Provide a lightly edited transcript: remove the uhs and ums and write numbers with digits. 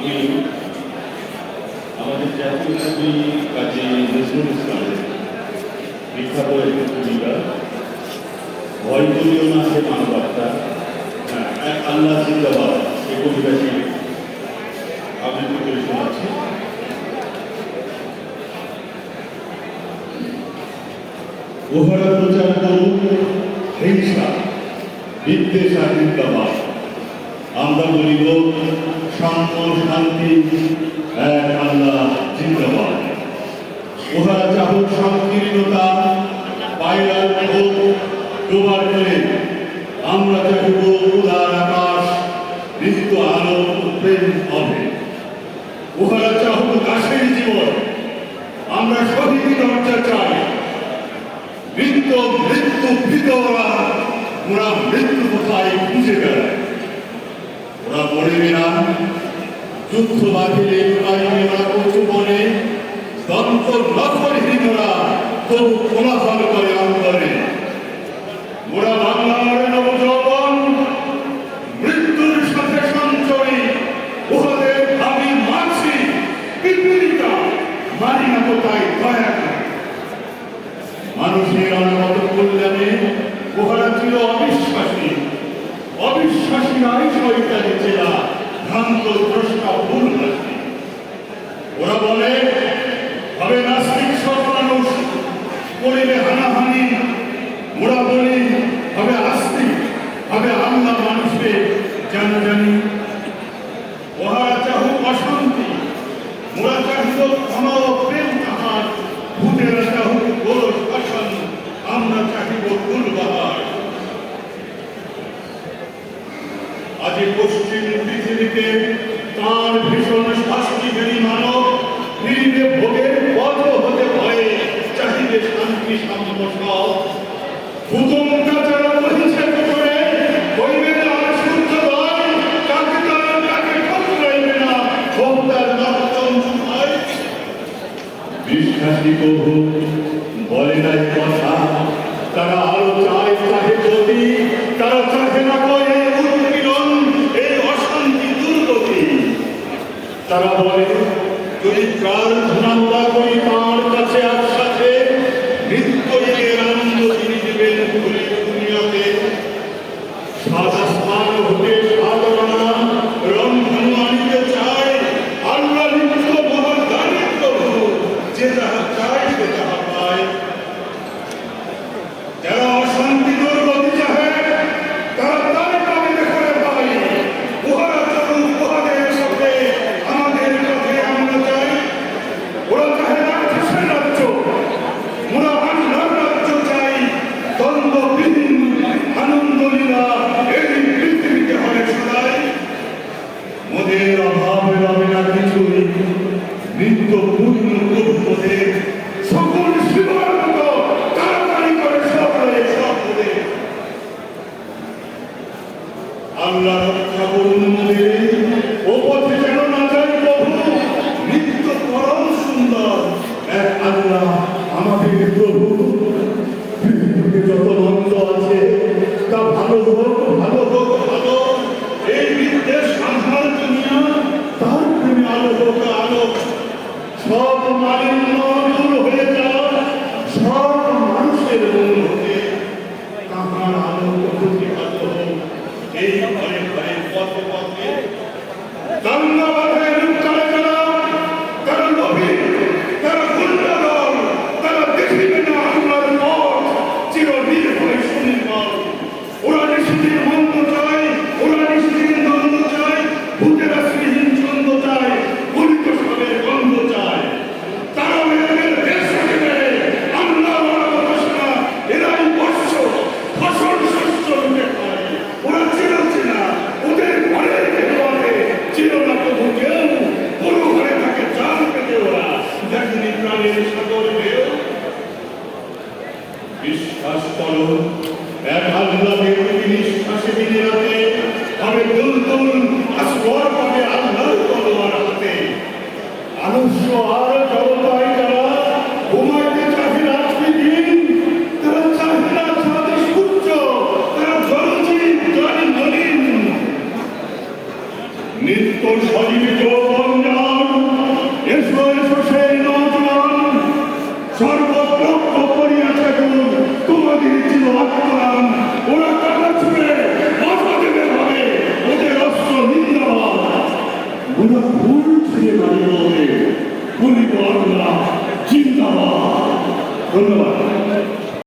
আমি আমাদের জাতীয় কবি কাজী নজরুল ইসলামের বিখ্যাত একটি কবিতা ভয় করিও না সে মানবাত্মা, এক আল্লাহ জিন্দাবাদ, এই কবিতাটি আবৃত্তি করে শোনাচ্ছি। উহারা প্রচার করুন হিংসা বিদ্বেষ আর জিন্দাবাদ, আমরা বলিব সাম্য শান্তি, এক আল্লাহ জিন্দাবাদ। উহারা চাহুক সংকীর্ণতা পায়রার হোক ডোবার করে, আমরা চাহিব উদার আকাশ নিত্য আলো প্রেম হবে। উহারা চাহুক দাসের জীবন, আমরা শহীদ দরজা চাই। মৃত্যু মৃত্যু ভীত ওরা মৃত্যু কোথায় খুঁজে বেড়ায়। ওরা মরবে না যুদ্ধ বাঁধিলে পাইবে না কচু বনে, দন্ত নখরহীনরা তবু কোলাহল করে অন্তরে। ওরা বাংলার নবযৌবন মৃত্যুর সাথে সঞ্চয়ী, উহাদের ভাবি মাছি পৃথিবীটা মারি না কোথায় দয়া করে। মানুষের অনাগত কল্যাণে উহারা ছিল অবিশ্বাসী, অবিশ্বাসীরাই শয়তানি চেলা ভ্রান্ত দ্রষ্টা ভুলভাসী। ওরা বলে হবে নাস্তিক সব মানুষ, করিবে হানাহানি। ওরা বলি হবে আস্তিক, হবে আল্লাহ মানুষকে জানাজানি। ওহারা চাহুক অশান্তি, ওরা চাহিত ক্ষমা ও প্রেম তাহার। ভূতেরা চাহুক গোল শাসন, আমরা চাহিব ফুলবাহার। আজ পশ্চিম পৃথিবীতে তার ভীষণ শাস্তিকারী মানব নিরিবে ভোগের পথ হতে ভয়ে চাহিবে শান্তি সাম্য সব। ভূতমটা যারা বহিছে করে হইবে না সূর্যোদয়, কাকে তারা কাকে ঠকরাইবে না ভোক্তার নরচঞ্চু হয়। বিশ্বাসী প্রভু বলে নাই কথা, তারা আরো চায় চাহে গতি, তারা চাহে না কয়ে উৎপীড়ন এই অশান্তি দুর্গতি। তারা বলে যদি প্রার্থনা করি তাঁর কাছে একসাথে, নিত্যযুগের আনন্দ তিনি দেবেন ভুলে দুনিয়াতে। সাদা স্থান হতে সাধনা রন্ধন আনিতে চায়, আল্লাহ নিত্য মহাদানের প্রভু, যে যাহা চায় সে তাহা পায়। যারা অশান্তি দুর্গতি চাহে তারা তার কাবিনে করে পাই। উহারা চলুন উহাদের সাথে, আমাদের কাছে আমরা চাই। ওরা চাহে রাক্ষসের রাজ্য, ওরা আল্লাহর রাজ্য চাই। দ্বন্দ্ববিহীন আনন্দ লীলা এই পৃথিবীতে হয় সদাই। মোদের অভাবে রবে না কিছুই, নিত্য পূর্ণ পদের সকল শিবার মতো তাড়াতাড়ি করে সকলে সকলে। আল্লাহ রক্ষা করুন মোদের, ও পথে যেন না যায় প্রভু। নিত্য পরম সুন্দর এক আল্লাহ আমাদের প্রভু। পৃথিবীতে যত মন্দ আছে তা ভালো হোক ভালো হোক ভালো। এই বিদ্বেষ আধার দুনিয়া তার প্রেমে আলো হোক আলো। সব মালিন্য দূর হয়ে যাও, সব মানুষের মন হতে তাহার আলো প্রতিভাত হোক। এই ঘরে ঘরে পথে পথে দাঙ্গা বাধায় রূপকারে যারা, তারা লোভী, তারা গুন্ডা দল, তারা দেখিবে না নিত্য সজীব যৌবনজান, এসো এসো সেই নজওয়ান, সর্বপ্রক্ষ করিয়াছে গুণ, তোমাদের ছিল আত্মরাম, ওরা টাকা ছুঁড়ে মাথা দেবে ভাবে, ওদের অস্ত্র নিন্দাবাদ, ওরা ভুল ছুঁড়ে দাঁড়িয়ে বলে, বলিব আল্লাহ জিন্দাবাদ। ধন্যবাদ।